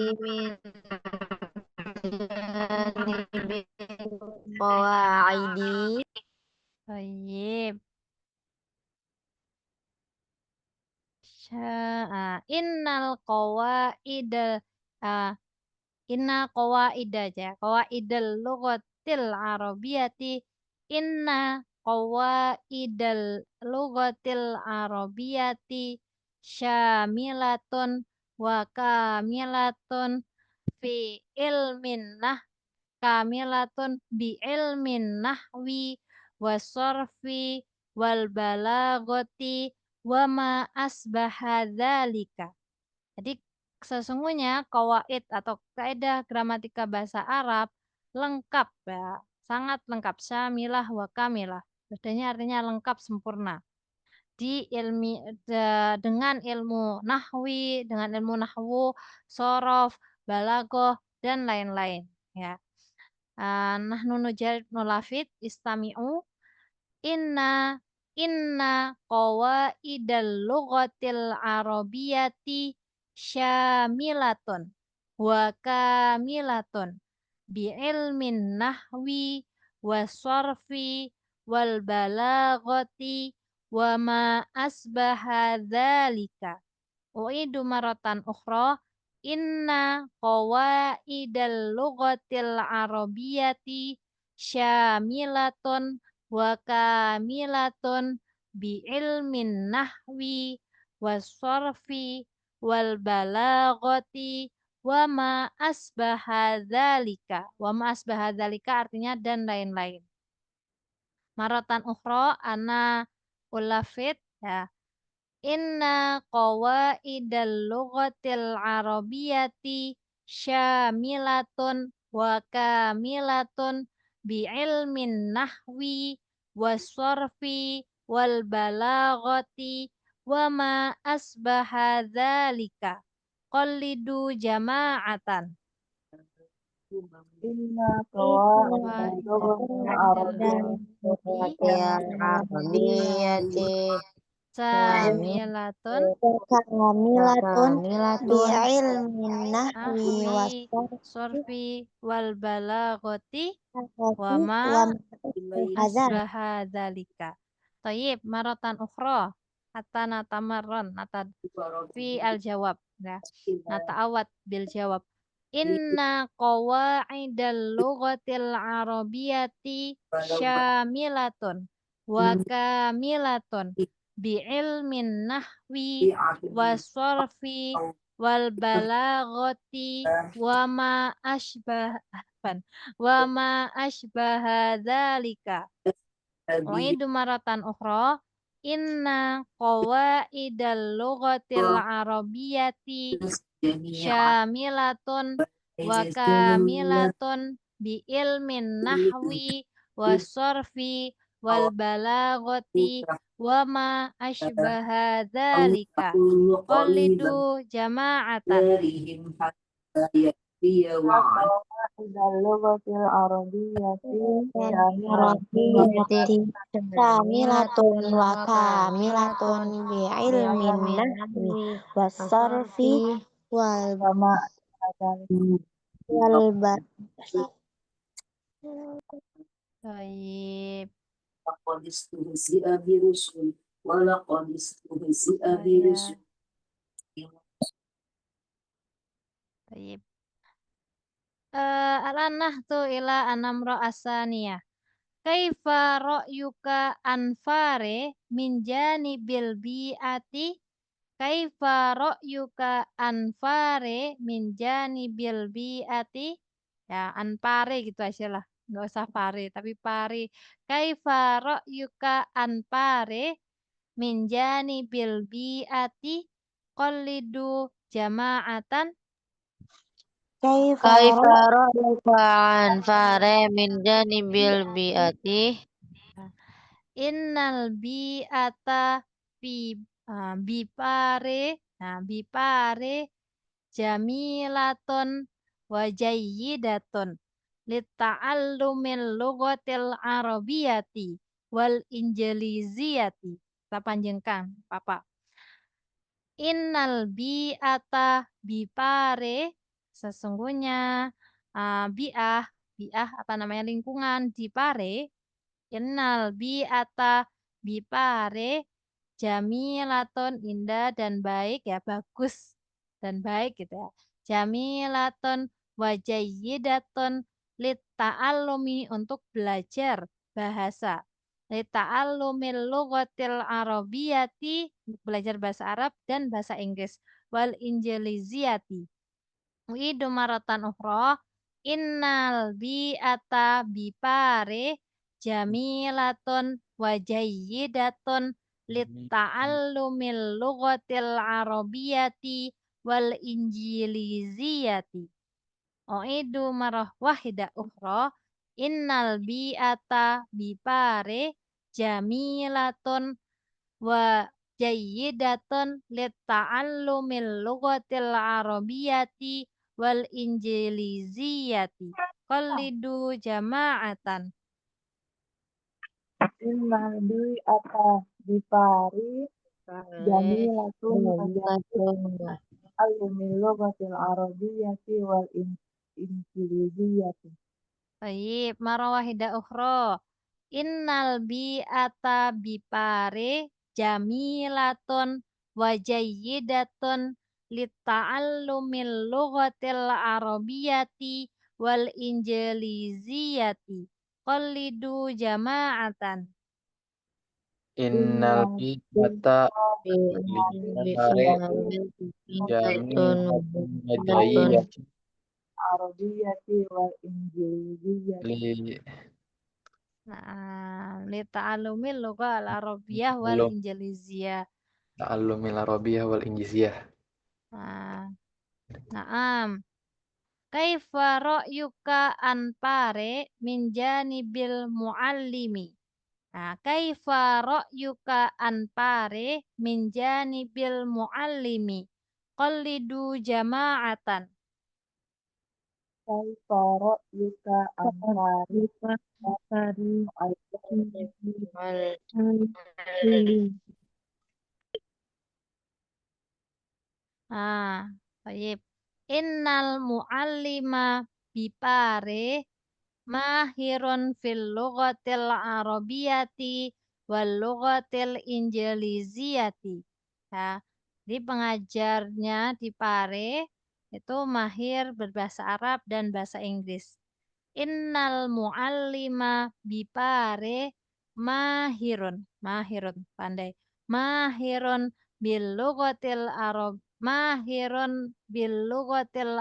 جانب القواعد Baik. Innal qawaidal ah, inna qawaida aja. Qawaidal lughatil arabiyyati inna qawaidal lughatil arabiyyati syamilatun wa kamilatun fi ilmin kamilatun bi ilmin nahwi wasarfi wal balagoti wa ma asbaha dzalika. Jadi sesungguhnya kawaid atau kaidah gramatika bahasa Arab lengkap ya, sangat lengkap, syamilah wa kamilah. Bedanya artinya lengkap sempurna. Dengan ilmu nahwi, dengan ilmu nahwu, sorof, balagoh dan lain-lain ya. Nahnu nujarid nulafid istami'u inna qawaidal lughatil arabiyyati syamilatun wa kamilatun bi ilmin nahwi wasarfi wal balaghati wa ma asbaha dzalika. Uidu maratan ukhra inna qawaidal lughatil arabiyyati syamilatun wa kamilatun bi ilmin nahwi wasarfi wal balaghati wa ma asbaha dzalika. Wa ma asbaha dzalika artinya dan lain-lain. Maratan ukhra ana ulafid ya. Inna qawaidal lughatil arabiyyati syamilatun wa kamilatun bi ilmin nahwi wasarfi wal balaghati wa ma asbaha dzalika. Qallidu jama'atan. Inna qawaidal lughatil Arabiyyati Syamilatun Kamilatun bi Kamilatun ilmin nahwi nahwi wasarfi sorfi wal balaghati wa wa ma hadza asbaha dzalika. Thayyib maratan ukhra hatta natamarran fi al jawab ya. Nata'awad bil jawab. Inna qawaidal lughatil arabiyyati syamilatun wa kamilatun bi ilmin nahwi wasarfi wal balaghati wa ma asbaha dzalika. Uidu maratan ukhra inna qawaidal lughatil arabiyyati syamilatun wa kamilatun bi ilmin nahwi wasarfi wal balaghati wa ma asbaha dzalika. Qalidu jama'atan. qawaidal lughatil arabiyyati Arabiyyati syamilatun wa kamilatun bi ilmin nahwi wasarfi wal sama wal Baik. Laqad istuhzi'a birusul wa laqad istuhzi'a Oh, birusul. Baik. Al-anah tu ila anamra asaniyah. Kaifa ra'yuka anfare min janibil bi'ati? Kaifa ra'yuka anfare min janibil bi'ati? Ya, anpare gitu aja lah. Nggak usah pare, tapi pare. Kaifa ra'yuka anpare min janibil bi'ati? Qallidu jama'atan. kaifa Kaifa ra'yuka an fare min janibil bi'ati Innal bi'ata bipare. Nah, bipare jamilatun wa jayyidatun lita'allumil lughatil arabiyyati wal injiliziyati. Kita panjangkan, Papa. Innal bi'ata bipare, sesungguhnya bi'ah apa namanya lingkungan di pare. Innal bi'ata bipare jamilatun indah dan baik ya, bagus dan baik gitu ya. Jamilatun wajayyidatun litta'allumi untuk belajar bahasa. Lita'allumil lughatil arabiyyati belajar bahasa Arab dan bahasa Inggris. Wal injiliziyati. Widu maratan ukhra. Innal bi'ata bipare jamilatun wajayyidatun litta'allumil lughatil arabiyyati wal injiliziyati. Oidu marah wahida ukhra. Innal bi'ata bipare jamilatun wa jayyidatun litta'allumil lughatil arabiyyati wal injiliziyati. Qallidu jama'atan. Innal bi'ata bipari jamilatun alumil lughatil arabiyyati wal injiliziyati. Baik, marawahida ukhra. Innal bi'ata bipare jamilatun wa jayyidatun litta'allumil lughatil arabiyyati wal injiliziyati. Qallidu jama'atan. Innal bi'ata bipare jamilatun wajayyidatun Arabiyyati wal injiliziyati. Nah, lita'allumil lughal arabiyyah wal injiliziyah. Ta'allumil arabiyyah wal injiziyah. Nah, naam. Kaifa ra'yuka an pare min janibil muallimi. Nah, kaifa ra'yuka an pare min janibil muallimi. Qallidu jama'atan. Kaifa ra'yuka anfari Ah, baik. Innal muallima bipare mahirun fil lughatil arabiyyati wal lughatil injiliziyati. Ya, di pengajarnya di Pare itu mahir berbahasa Arab dan bahasa Inggris. Innal muallima bipare mahirun pandai. Mahirun bil lughatil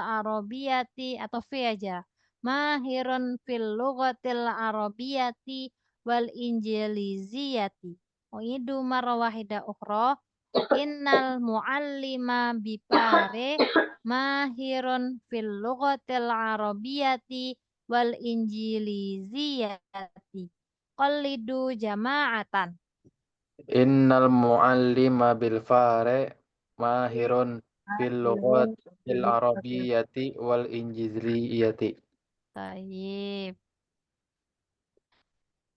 arabiyyati atau fi aja. Mahirun fil lughatil arabiyyati wal injiliziyati. Uidu marra wahida ukhra. Innal muallima bipare mahirun fil lughatil arabiyyati wal injiliziyati. Qallidu jama'atan. Innal muallima bil fare mahirun fil lughatil arabiyyati wal injizriyati. Baik.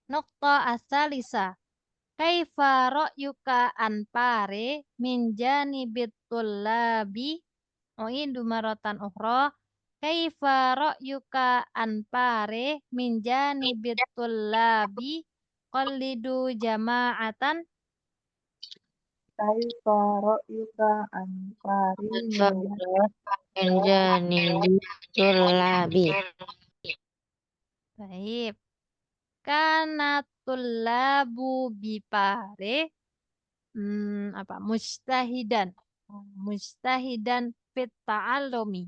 Nukta asalisa. Kaifa ra'yuka an pare min janibit tullabi. Uidu maratan ukhra. Kaifa ra'yuka an pare min janibit tullabi. Qallidu jama'atan. Kaifa ra'yuka anfari min janibi tullabi. Baik. Kana tullabu bipare mustahidan. Mustahidan fit ta'allumi.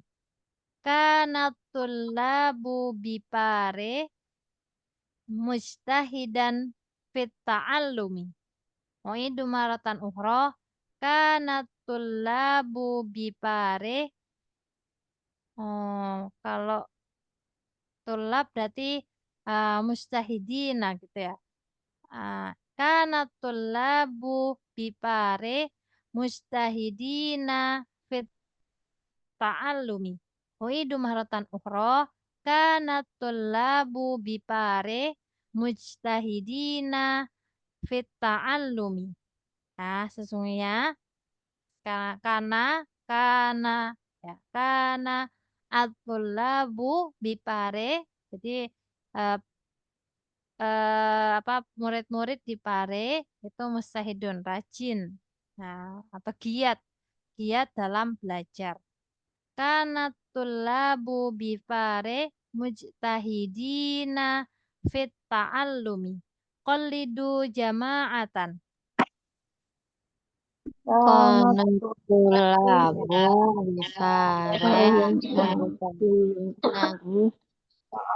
Kana tullabu bipare mustahidan fit ta'allumi. Uidu maratan ukhra. Kana tullabu bipare. Oh, kalau tulab berarti mustahidina gitu ya. Kana tullabu bipare mustahidina fit ta'allumi. Uidu maratan ukhra. Kana tullabu bipare mujtahidina fit ta'allumi. Nah, sesungguhnya Karena ya, karena at-tullabu bipare. Jadi eh, murid-murid di Pare itu mustahidun, rajin. Nah, atau giat dalam belajar. Karena tullabu bi Pare mujtahidina fit ta'allumi. Qallidu jama'atan. Kana tulabu bifare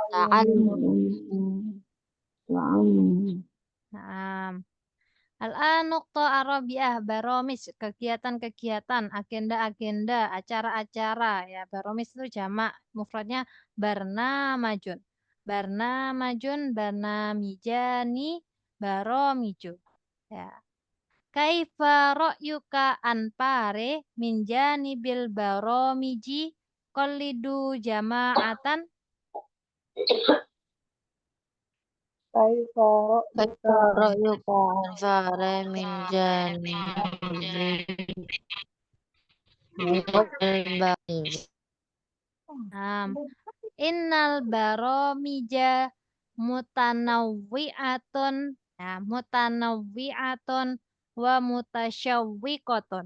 ta'al Nah, Al-an nukta arabiah baromis kegiatan-kegiatan, agenda-agenda, acara-acara ya. Baromis itu jamak, mufradnya barnamajun. Barnamijani, baromiju. Ya. Kaifa ra'yuka anpare minjani bil baromiji qalidu jama'atan. Kaifa ra'yuka ra'yuka anfare min janibi Innal baromija mutanawwi'atun ya, mutanawwi'atun wa mutasyawwiqatun.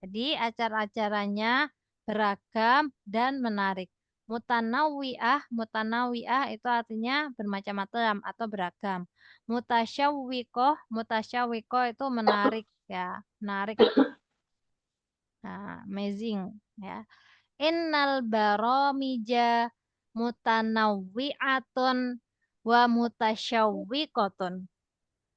Jadi acara-acaranya beragam dan menarik. Mutanawwi'ah itu artinya bermacam-macam atau beragam. Mutasyawwiqah itu menarik ya, menarik. Nah, amazing ya. Innal baromija mutanawwi'atun wa mutasyawwiqatun.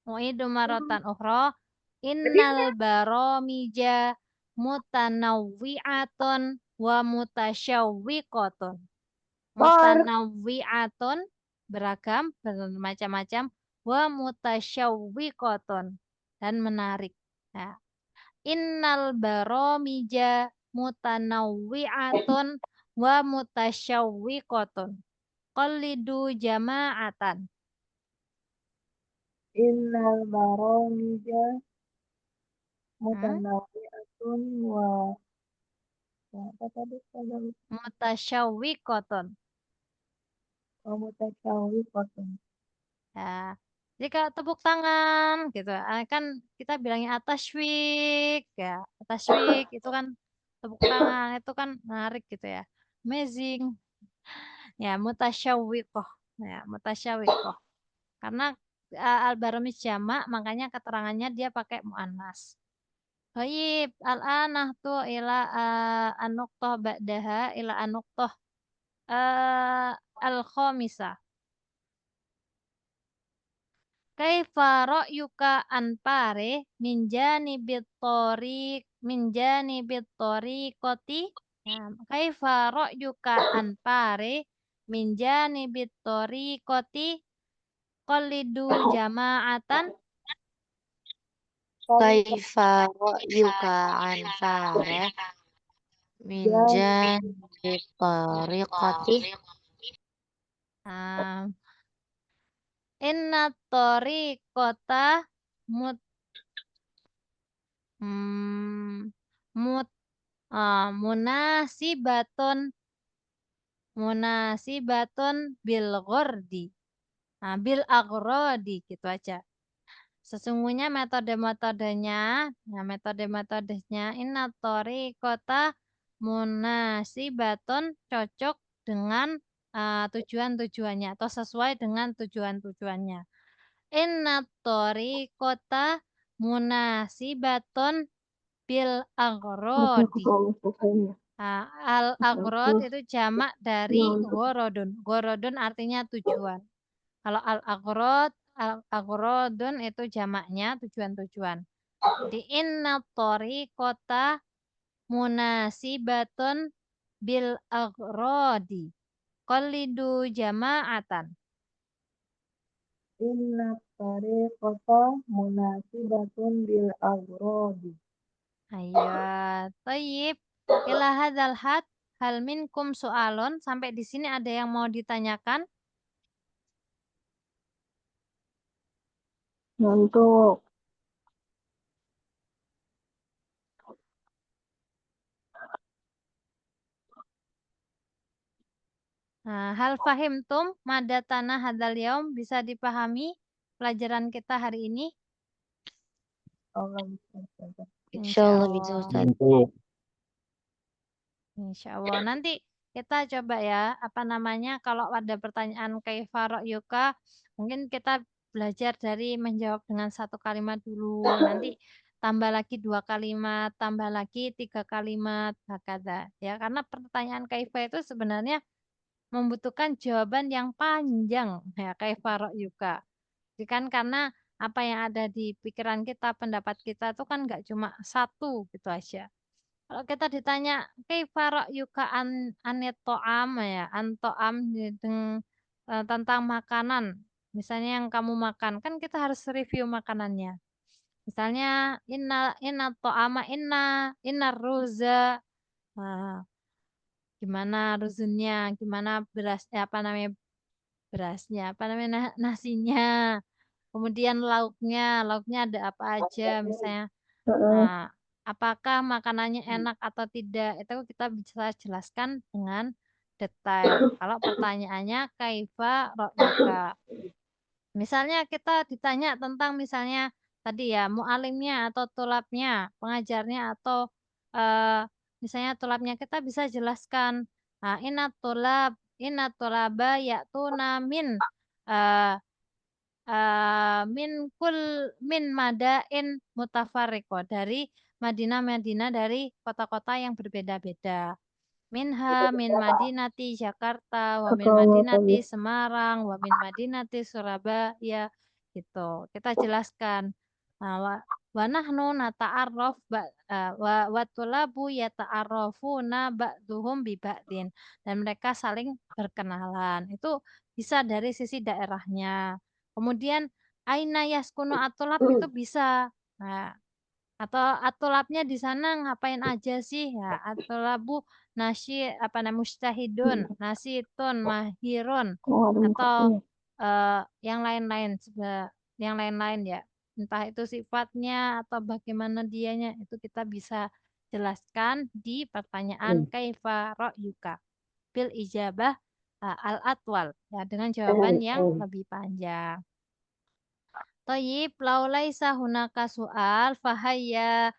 Mu'idu maratan ukhra. Innal baromija mutanawwi'atun wa mutasyawwiqatun. Mutanawwi'atun beragam, bermacam-macam, wa mutasyawwiqatun dan menarik. Ya. Innal baromija mutanawwi'atun wa mutasyawwiqatun. Qallidu jama'atan. innal baramija mutanawwi'atun wa apa tadi pada Mutasyawwiqatun. mutasyawiqatun. Ya. Jadi kalau tepuk tangan gitu, kan kita bilangnya atasywiq ya. Atasywiq itu kan tepuk tangan, itu kan menarik gitu ya. Amazing. Ya, mutasyawwiqah. Ya, mutasyawwiqah. Karena al-baramis jamak, makanya keterangannya dia pakai muannas. Baik, al-anah tuh ila an-nuqtah ba'daha ila an-nuqtah al-khamisah. Kaifa ra'yuka anpare min janibit tariqati. Ya, kaifa ra'yuka anpare min janibit tariqati qalidu jama'atan. kaifa ra'yuka anfare min janibi tariqati Nah, inna tariqata mut hmm, mut munasibatun bil ghordi. Nah, bil aghrodi gitu aja. Sesungguhnya metodenya inna tariqata munasibatun cocok dengan tujuan-tujuannya atau sesuai dengan tujuan-tujuannya. Inna tariqata munasibatun bil aghrodi. Nah, al-aghrod itu jamak dari gorodun. Gorodun artinya tujuan. Kalau al-aghrodun itu jamaknya tujuan-tujuan. Jadi inna tariqata munasibatun bil aghrodi. Qallidu jama'atan. Inna tariqata munasibatun bil aghradi. Ayat. Tayyib. Ila hadzal had hal minkum so'alon. Sampai di sini ada yang mau ditanyakan? Untuk Nah, hal fahimtum madatana hadal yaum, bisa dipahami pelajaran kita hari ini? Allah bisa Ustazah. Insya Allah bisa Insyaallah. Ustaz. Untuk Insyaallah. Nanti kita coba ya, apa namanya, kalau ada pertanyaan kaifa ra'yuka, mungkin kita belajar dari menjawab dengan satu kalimat dulu. Nanti tambah lagi 2 kalimat, tambah lagi 3 kalimat, hakadha. Ya, karena pertanyaan kaifa itu sebenarnya membutuhkan jawaban yang panjang, ya, kaifa ra'yuka. Jadi kan karena apa yang ada di pikiran kita, pendapat kita itu kan nggak cuma satu gitu aja. Kalau kita ditanya kaifa ra'yuka anit ta'am, ya, an ta'am tentang makanan. Misalnya yang kamu makan, kan kita harus review makanannya. Misalnya inna ta'ama inna ruza. Nah, gimana ruzunnya, gimana beras, apa namanya, berasnya, apa namanya, nasinya. Kemudian lauknya ada apa aja misalnya. Nah, apakah makanannya enak atau tidak, itu kita bisa jelaskan dengan detail. Kalau pertanyaannya kaifa ra'yuka. Misalnya kita ditanya tentang misalnya tadi ya mu'alimnya atau tulabnya, pengajarnya atau eh, misalnya tulabnya kita bisa jelaskan. Nah, inna tulaba ya'tuna eh, min kul min madain mutafarriqo, dari Madinah-Madinah, dari kota-kota yang berbeda-beda. Min Madinati Jakarta, wa min Madinati Semarang, wa min Madinati Surabaya, gitu. Kita jelaskan. Nah, wa nahnu nata'arraf wa tulabu yata'arrafuna ba'duhum bi ba'din. Dan mereka saling berkenalan. Itu bisa dari sisi daerahnya. Kemudian aina yaskunu atulab itu bisa. Nah, atau atulabnya di sana ngapain aja sih ya, atulabu nasi apa namanya mustahidun, nasitun, mahirun, atau yang lain-lain, yang lain-lain ya, entah itu sifatnya atau bagaimana dianya, itu kita bisa jelaskan di pertanyaan kaifa ra'yuka bil ijabah al atwal, ya, dengan jawaban yang lebih panjang. Toyib, laulaisa hunaka su'al fahayya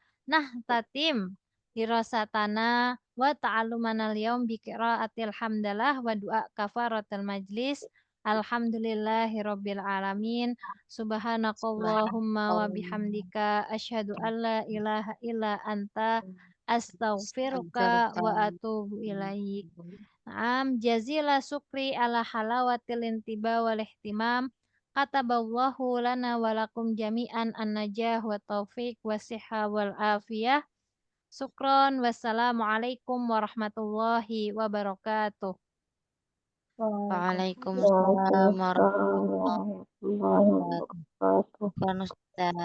tatim dirasatana wa ta'alumana al-yawm bi qiraatil hamdalah wa du'a kafaratul majlis. Alhamdulillahi rabbil alamin. Subhanakallahumma wa bihamdika asyhadu an la ilaha illa anta astaghfiruka wa atubu ilaik. Naam, jazila syukri ala halawatil intiba wal ihtimam. Kataballahu lana walakum jami'an an-najah wa taufiq wa siha wal afiyah. Syukron, wassalamualaikum warahmatullahi wabarakatuh. Waalaikumsalam warahmatullahi wabarakatuh. Ustaz.